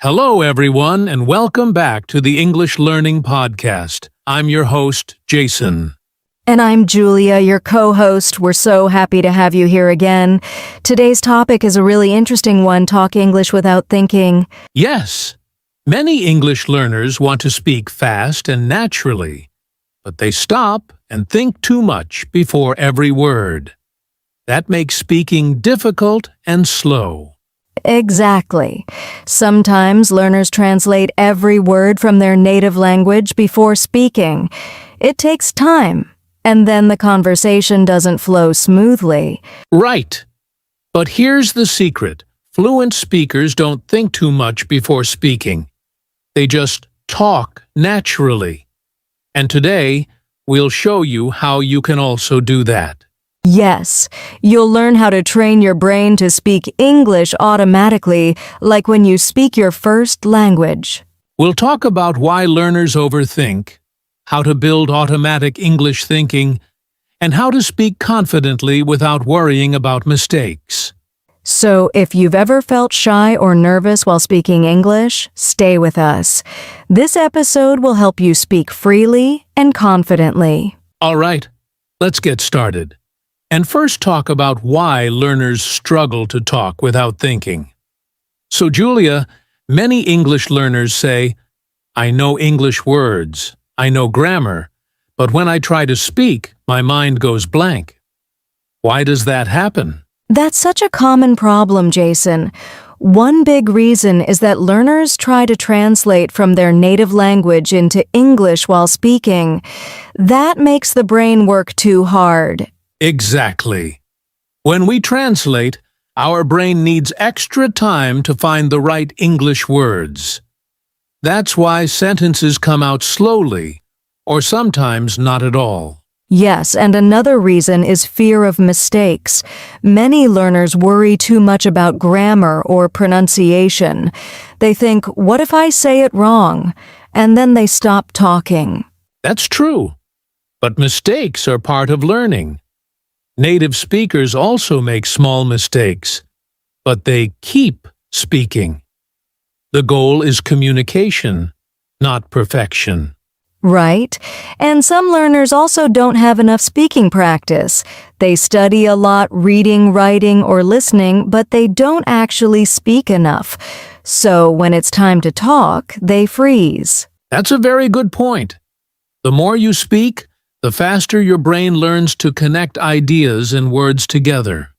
Hello, everyone, and welcome back to the English Learning Podcast. I'm your host, Jason. And I'm Julia, your co-host. We're so happy to have you here again. Today's topic is a really interesting one, talk English without thinking. Yes, many English learners want to speak fast and naturally, but they stop and think too much before every word. That makes speaking difficult and slow. Exactly. Sometimes learners translate every word from their native language before speaking. It takes time, and then the conversation doesn't flow smoothly. Right. But here's the secret. Fluent speakers don't think too much before speaking. They just talk naturally. And today, we'll show you how you can also do that. Yes, you'll learn how to train your brain to speak English automatically, like when you speak your first language. We'll talk about why learners overthink, how to build automatic English thinking, and how to speak confidently without worrying about mistakes. So, if you've ever felt shy or nervous while speaking English, stay with us. This episode will help you speak freely and confidently. All right, let's get started. And first talk about why learners struggle to talk without thinking. So, Julia, many English learners say, I know English words, I know grammar, but when I try to speak, my mind goes blank. Why does that happen? That's such a common problem, Jason. One big reason is that learners try to translate from their native language into English while speaking. That makes the brain work too hard. Exactly. When we translate, our brain needs extra time to find the right English words. That's why sentences come out slowly, or sometimes not at all. Yes, and another reason is fear of mistakes. Many learners worry too much about grammar or pronunciation. They think, what if I say it wrong? And then they stop talking. That's true. But mistakes are part of learning. Native speakers also make small mistakes, but they keep speaking. The goal is communication, not perfection. Right. And some learners also don't have enough speaking practice. They study a lot reading, writing, or listening, but they don't actually speak enough. So when it's time to talk, they freeze. That's a very good point. The more you speak, the faster your brain learns to connect ideas and words together.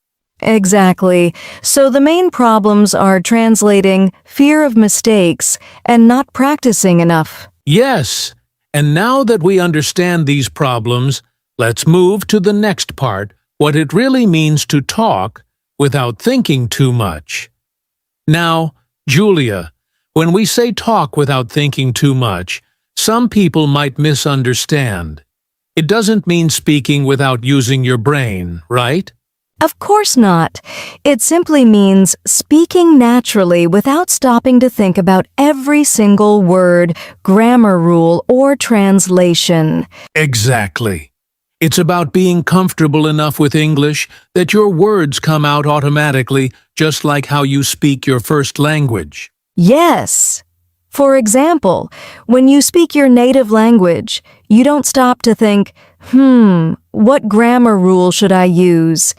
Exactly. So the main problems are translating, fear of mistakes, and not practicing enough. Yes. And now that we understand these problems, let's move to the next part, what it really means to talk without thinking too much. Now, Julia, when we say talk without thinking too much, some people might misunderstand. It doesn't mean speaking without using your brain, right? Of course not. It simply means speaking naturally without stopping to think about every single word, grammar rule, or translation. Exactly. It's about being comfortable enough with English that your words come out automatically, just like how you speak your first language. Yes. For example, when you speak your native language, you don't stop to think, what grammar rule should I use?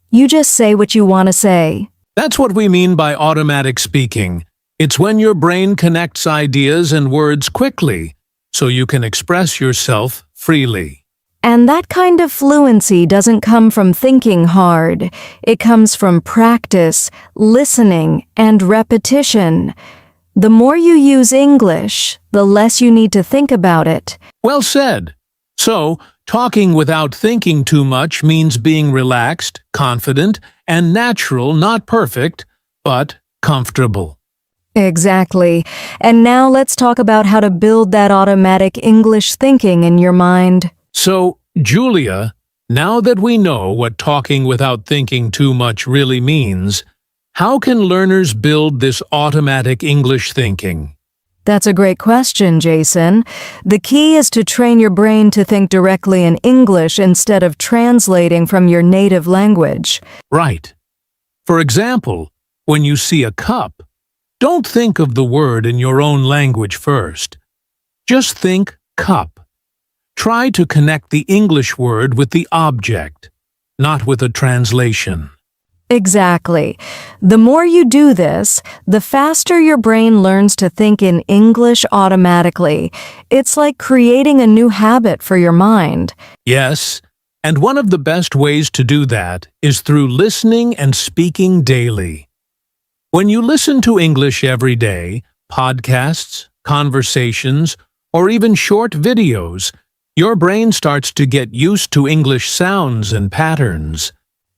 You just say what you want to say. That's what we mean by automatic speaking. It's when your brain connects ideas and words quickly, so you can express yourself freely. And that kind of fluency doesn't come from thinking hard. It comes from practice, listening, and repetition. The more you use English, the less you need to think about it. Well said. So, talking without thinking too much means being relaxed, confident, and natural, not perfect, but comfortable. Exactly. And now let's talk about how to build that automatic English thinking in your mind. So, Julia, now that we know what talking without thinking too much really means, how can learners build this automatic English thinking? That's a great question, Jason. The key is to train your brain to think directly in English instead of translating from your native language. Right. For example, When you see a cup, don't think of the word in your own language first. Just think cup. Try to connect the English word with the object, not with a translation. Exactly. The more you do this, the faster your brain learns to think in English automatically. It's like creating a new habit for your mind. Yes, and one of the best ways to do that is through listening and speaking daily. When you listen to English every day, podcasts, conversations, or even short videos, your brain starts to get used to English sounds and patterns.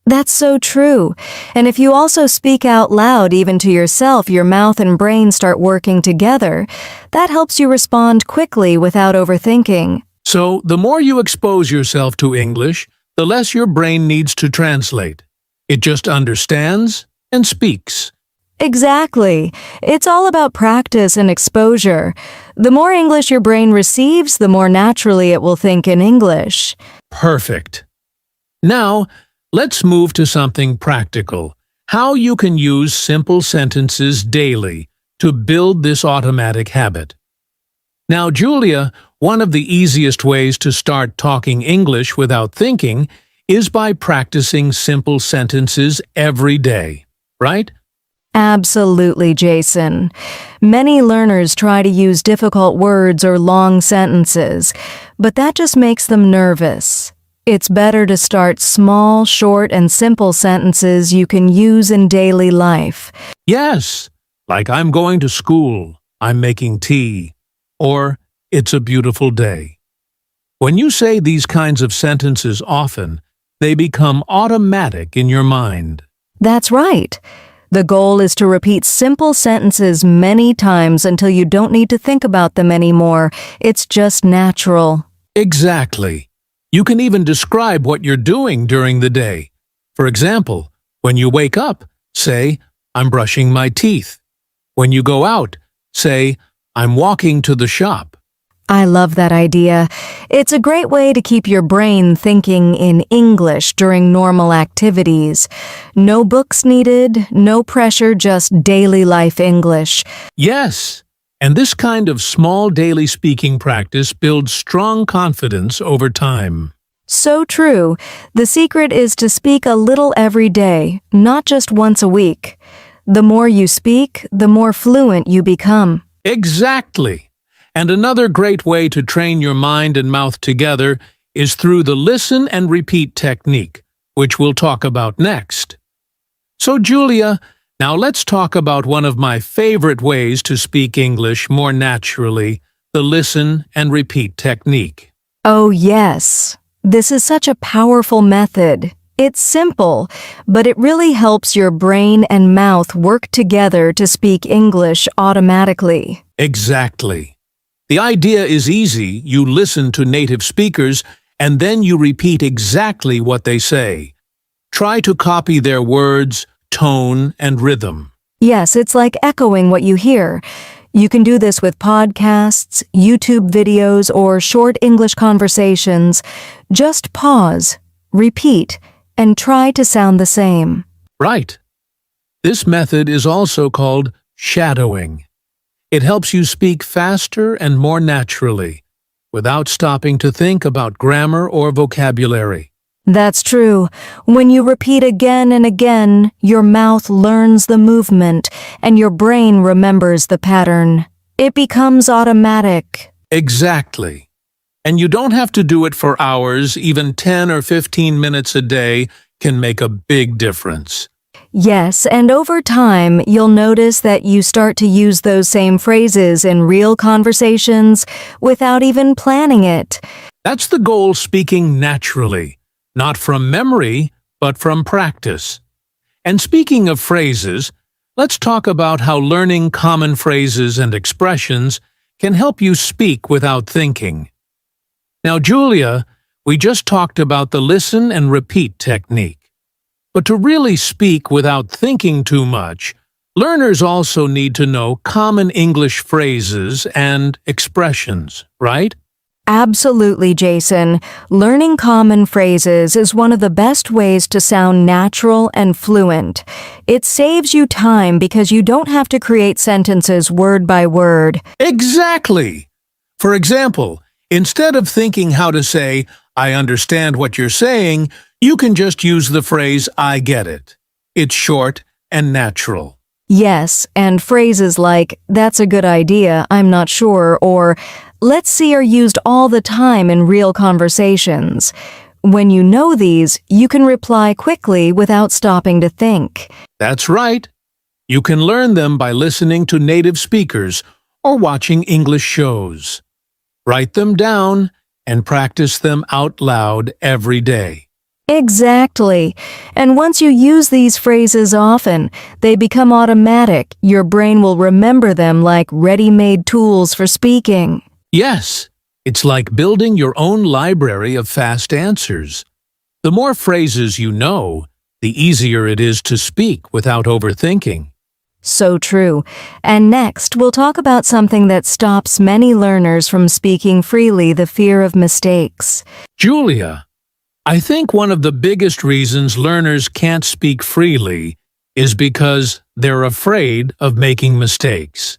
That's so true. And if you also speak out loud even to yourself, your mouth and brain start working together. That helps you respond quickly without overthinking. So, the more you expose yourself to English, the less your brain needs to translate. It just understands and speaks. Exactly. It's all about practice and exposure. The more English your brain receives, the more naturally it will think in English. Perfect. Now, let's move to something practical. How you can use simple sentences daily to build this automatic habit. Now, Julia, one of the easiest ways to start talking English without thinking is by practicing simple sentences every day, right? Absolutely, Jason. Many learners try to use difficult words or long sentences, but that just makes them nervous. It's better to start small, short, and simple sentences you can use in daily life. Yes, like I'm going to school, I'm making tea, or it's a beautiful day. When you say these kinds of sentences often, they become automatic in your mind. That's right. The goal is to repeat simple sentences many times until you don't need to think about them anymore. It's just natural. Exactly. You can even describe what you're doing during the day. For example, when you wake up, say, I'm brushing my teeth. When you go out, say, I'm walking to the shop. I love that idea. It's a great way to keep your brain thinking in English during normal activities. No books needed, no pressure, just daily life English. Yes, and this kind of small daily speaking practice builds strong confidence over time. So true. The secret is to speak a little every day, not just once a week. The more you speak, the more fluent you become. Exactly. And another great way to train your mind and mouth together is through the listen and repeat technique, which we'll talk about next. So, Julia, now let's talk about one of my favorite ways to speak English more naturally, the listen and repeat technique. Oh, yes. This is such a powerful method. It's simple, but it really helps your brain and mouth work together to speak English automatically. Exactly. The idea is easy. You listen to native speakers, and then you repeat exactly what they say. Try to copy their words, tone, and rhythm. Yes, it's like echoing what you hear. You can do this with podcasts, YouTube videos, or short English conversations. Just pause, repeat, and try to sound the same. Right. This method is also called shadowing. It helps you speak faster and more naturally, without stopping to think about grammar or vocabulary. That's true. When you repeat again and again, your mouth learns the movement, and your brain remembers the pattern. It becomes automatic. Exactly. And you don't have to do it for hours. Even 10 or 15 minutes a day can make a big difference. Yes, and over time, you'll notice that you start to use those same phrases in real conversations without even planning it. That's the goal, speaking naturally, not from memory, but from practice. And speaking of phrases, let's talk about how learning common phrases and expressions can help you speak without thinking. Now, Julia, we just talked about the listen and repeat technique. But to really speak without thinking too much, learners also need to know common English phrases and expressions, right? Absolutely, Jason. Learning common phrases is one of the best ways to sound natural and fluent. It saves you time because you don't have to create sentences word by word. Exactly! For example, instead of thinking how to say, I understand what you're saying, you can just use the phrase, I get it. It's short and natural. Yes, and phrases like, that's a good idea, I'm not sure, or let's see are used all the time in real conversations. When you know these, you can reply quickly without stopping to think. That's right. You can learn them by listening to native speakers or watching English shows. Write them down and practice them out loud every day. Exactly. And once you use these phrases often, they become automatic. Your brain will remember them like ready-made tools for speaking. Yes, it's like building your own library of fast answers. The more phrases you know, the easier it is to speak without overthinking. So true. And next, we'll talk about something that stops many learners from speaking freely, the fear of mistakes. Julia, I think one of the biggest reasons learners can't speak freely is because they're afraid of making mistakes.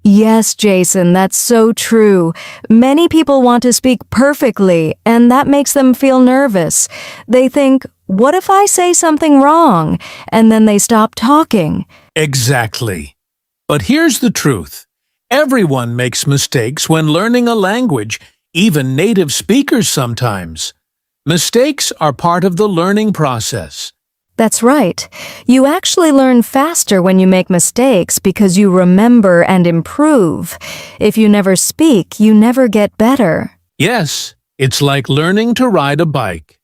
Yes, Jason, that's so true. Many people want to speak perfectly, and that makes them feel nervous. They think, what if I say something wrong? And then they stop talking. Exactly. But here's the truth. Everyone makes mistakes when learning a language, even native speakers sometimes. Mistakes are part of the learning process. That's right. You actually learn faster when you make mistakes because you remember and improve. If you never speak, you never get better. Yes, it's like learning to ride a bike.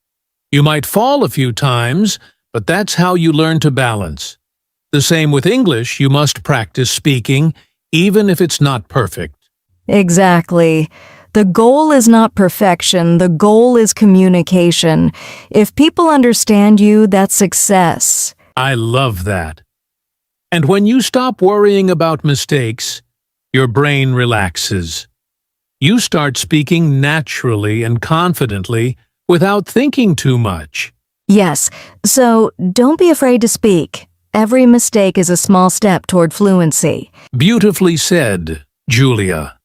You might fall a few times, but that's how you learn to balance. The same with English, you must practice speaking, even if it's not perfect. Exactly. The goal is not perfection, the goal is communication. If people understand you, that's success. I love that. And when you stop worrying about mistakes, your brain relaxes. You start speaking naturally and confidently without thinking too much. Yes, so don't be afraid to speak. Every mistake is a small step toward fluency. Beautifully said, Julia.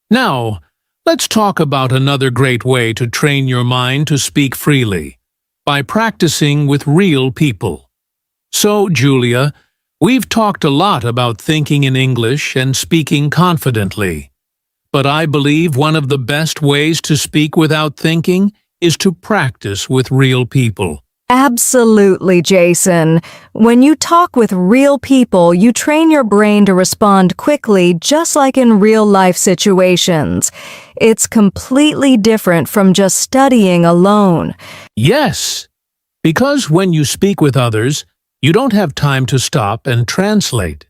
Now, let's talk about another great way to train your mind to speak freely, by practicing with real people. So, Julia, we've talked a lot about thinking in English and speaking confidently. But I believe one of the best ways to speak without thinking is to practice with real people. Absolutely, Jason. When you talk with real people, you train your brain to respond quickly, just like in real-life situations. It's completely different from just studying alone. Yes, because when you speak with others, you don't have time to stop and translate.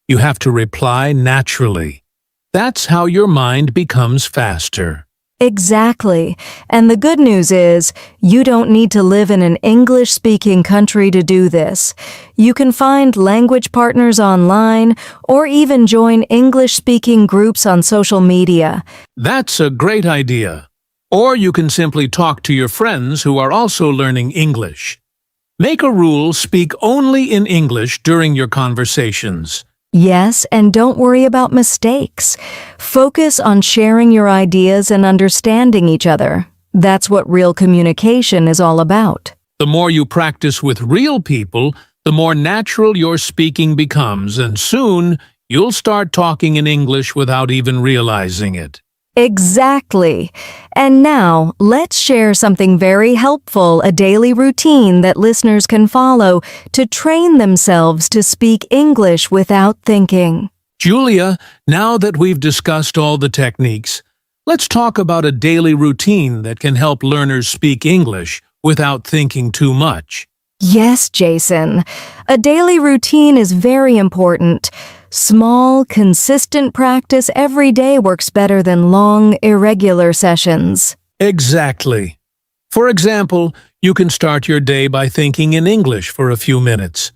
You have to reply naturally. That's how your mind becomes faster. Exactly. And the good news is, you don't need to live in an English-speaking country to do this. You can find language partners online or even join English-speaking groups on social media. That's a great idea. Or you can simply talk to your friends who are also learning English. Make a rule, speak only in English during your conversations. Yes, and don't worry about mistakes. Focus on sharing your ideas and understanding each other. That's what real communication is all about. The more you practice with real people, the more natural your speaking becomes, and soon you'll start talking in English without even realizing it. Exactly. And now, let's share something very helpful, a daily routine that listeners can follow to train themselves to speak English without thinking. Julia, now that we've discussed all the techniques, let's talk about a daily routine that can help learners speak English without thinking too much. Yes, Jason. A daily routine is very important. Small, consistent practice every day works better than long, irregular sessions. Exactly. For example, you can start your day by thinking in English for a few minutes.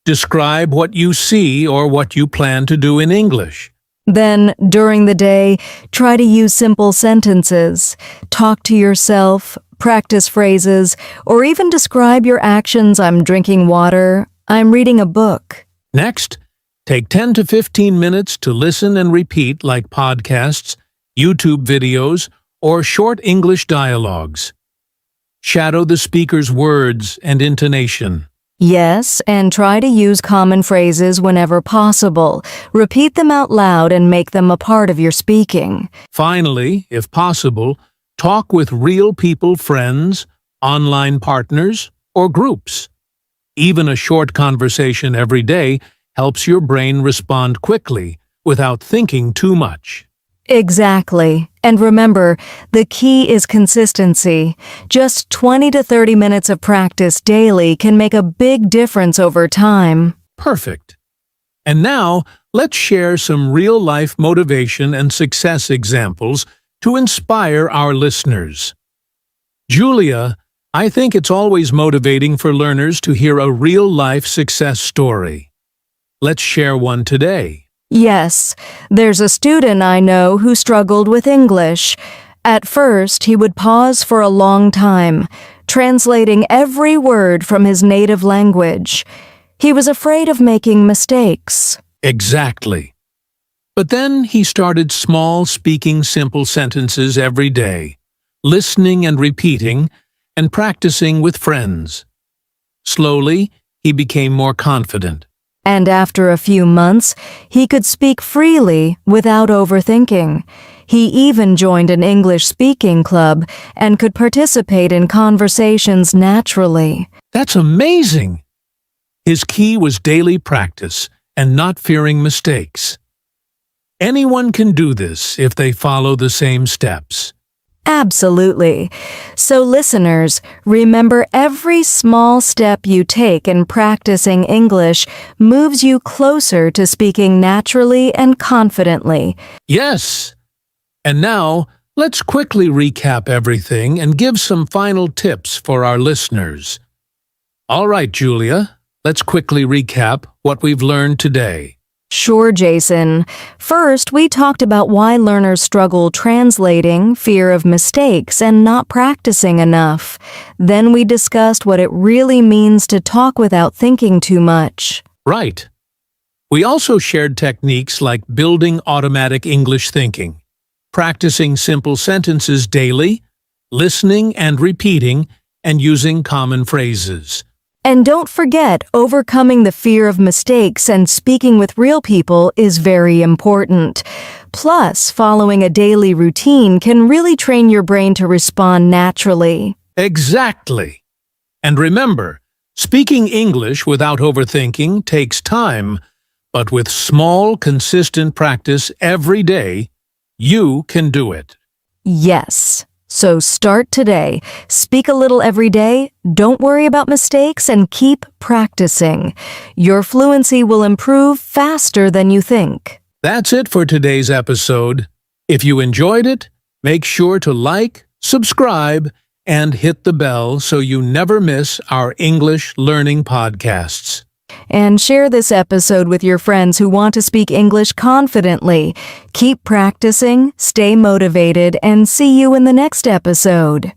Describe what you see or what you plan to do in English. Then, during the day, try to use simple sentences. Talk to yourself, practice phrases, or even describe your actions. I'm drinking water. I'm reading a book. Next, take 10 to 15 minutes to listen and repeat like podcasts, YouTube videos, or short English dialogues. Shadow the speaker's words and intonation. Yes, and try to use common phrases whenever possible. Repeat them out loud and make them a part of your speaking. Finally, if possible, talk with real people, friends, online partners, or groups. Even a short conversation every day helps your brain respond quickly without thinking too much. Exactly. And remember, the key is consistency. Just 20 to 30 minutes of practice daily can make a big difference over time. Perfect. And now, let's share some real-life motivation and success examples to inspire our listeners. Julia, I think it's always motivating for learners to hear a real-life success story. Let's share one today. Yes, there's a student I know who struggled with English. At first, he would pause for a long time, translating every word from his native language. He was afraid of making mistakes. Exactly. But then he started speaking simple sentences every day, listening and repeating, and practicing with friends. Slowly, he became more confident. And after a few months, he could speak freely without overthinking. He even joined an English speaking club and could participate in conversations naturally. That's amazing! His key was daily practice and not fearing mistakes. Anyone can do this if they follow the same steps. Absolutely. So listeners, remember every small step you take in practicing English moves you closer to speaking naturally and confidently. Yes! And now, let's quickly recap everything and give some final tips for our listeners. All right, Julia, let's quickly recap what we've learned today. Sure, Jason. First, we talked about why learners struggle translating, fear of mistakes, and not practicing enough. Then we discussed what it really means to talk without thinking too much. Right. We also shared techniques like building automatic English thinking, practicing simple sentences daily, listening and repeating, and using common phrases. And don't forget, overcoming the fear of mistakes and speaking with real people is very important. Plus, following a daily routine can really train your brain to respond naturally. Exactly. And remember, speaking English without overthinking takes time, but with small, consistent practice every day, you can do it. Yes. So start today. Speak a little every day, don't worry about mistakes, and keep practicing. Your fluency will improve faster than you think. That's it for today's episode. If you enjoyed it, make sure to like, subscribe, and hit the bell so you never miss our English learning podcasts. And share this episode with your friends who want to speak English confidently. Keep practicing, stay motivated, and see you in the next episode.